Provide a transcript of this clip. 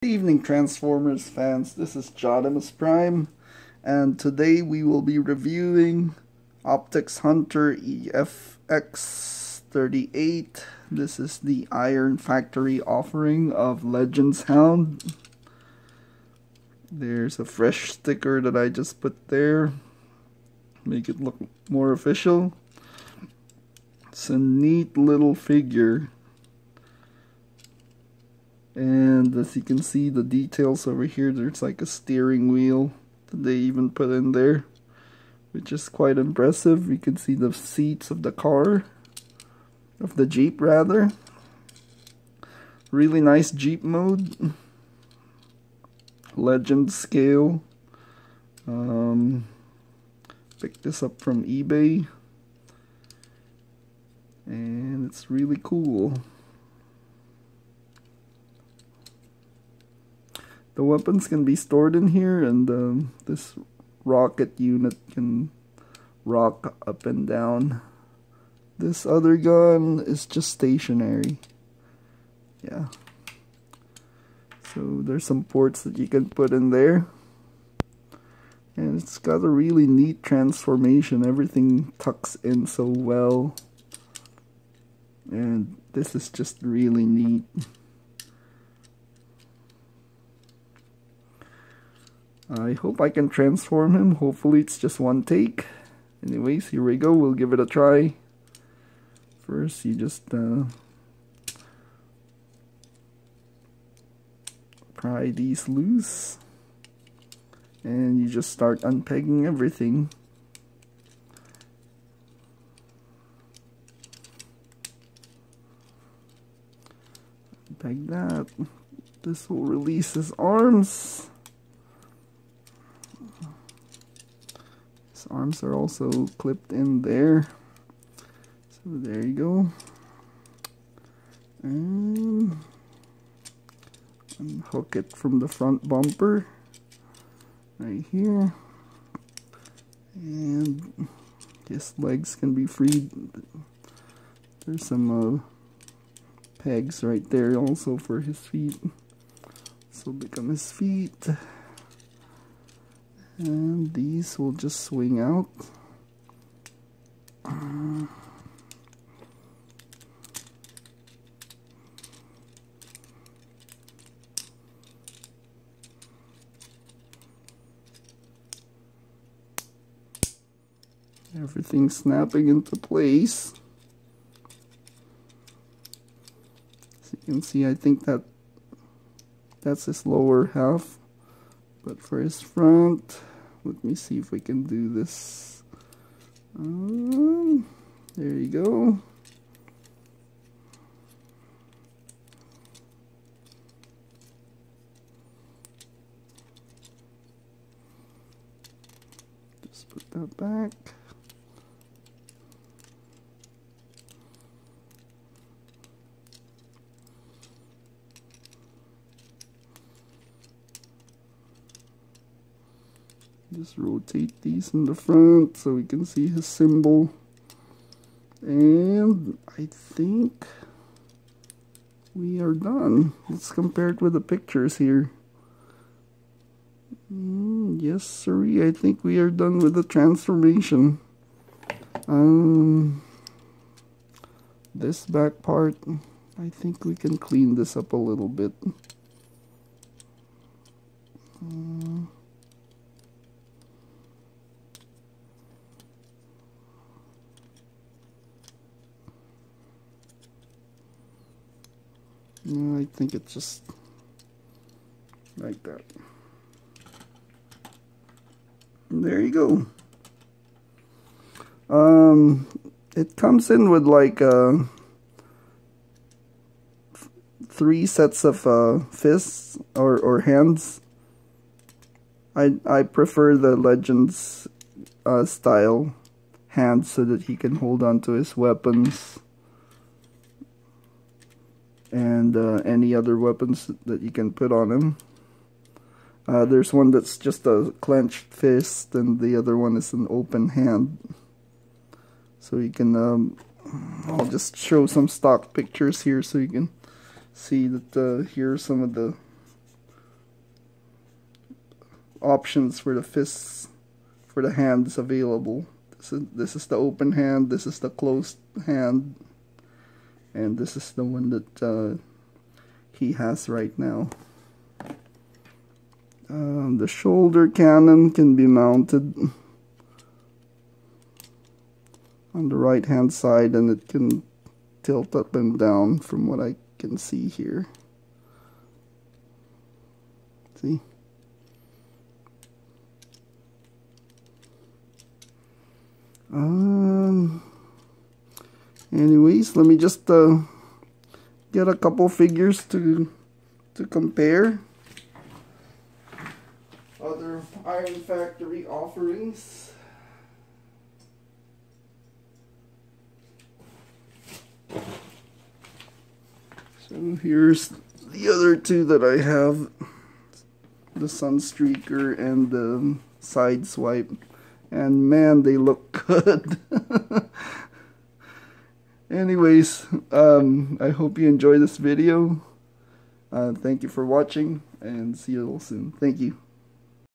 Good evening, Transformers fans. This is Jodimus Prime, and today we will be reviewing Optics Hunter EFX38. This is the Iron Factory offering of Legends Hound. There's a fresh sticker that I just put there, make it look more official. It's a neat little figure. And as you can see, the details over here, there's like a steering wheel that they even put in there, which is quite impressive. You can see the seats of the car, of the Jeep rather. Really nice Jeep mode. Legend scale. Picked this up from eBay. And it's really cool. The weapons can be stored in here, and this rocket unit can rock up and down. This other gun is just stationary. Yeah. So there's some ports that you can put in there. And it's got a really neat transformation. Everything tucks in so well. And this is just really neat. I hope I can transform him. Hopefully it's just one take. Anyways, here we go. We'll give it a try. First, you just pry these loose. And you just start unpegging everything. Unpeg that. This will release his arms. His arms are also clipped in there. So there you go. And unhook it from the front bumper. Right here. And his legs can be freed. There's some pegs right there also for his feet. This will become his feet. And these will just swing out. Everything's snapping into place. As you can see, I think that's his lower half. But for his front, let me see if we can do this. There you go. Just put that back. Just rotate these in the front so we can see his symbol. And I think we are done. Let's compare it with the pictures here. Yes, sirree, I think we are done with the transformation. This back part, I think we can clean this up a little bit. I think it's just like that. And there you go. It comes in with like 3 sets of fists or hands. I prefer the Legends style hands so that he can hold on to his weapons. And any other weapons that you can put on him. There's one that's just a clenched fist, and the other one is an open hand. So you can, I'll just show some stock pictures here so you can see that here are some of the options for the fists, for the hands available. This is the open hand, this is the closed hand, and this is the one that he has right now. The shoulder cannon can be mounted on the right hand side, and it can tilt up and down from what I can see here. See? Anyways, let me just get a couple figures to compare. Other Iron Factory offerings. So here's the other two that I have. The Sunstreaker and the Sideswipe. And man, they look good. Anyways, I hope you enjoy this video. Thank you for watching, and see you all soon. Thank you.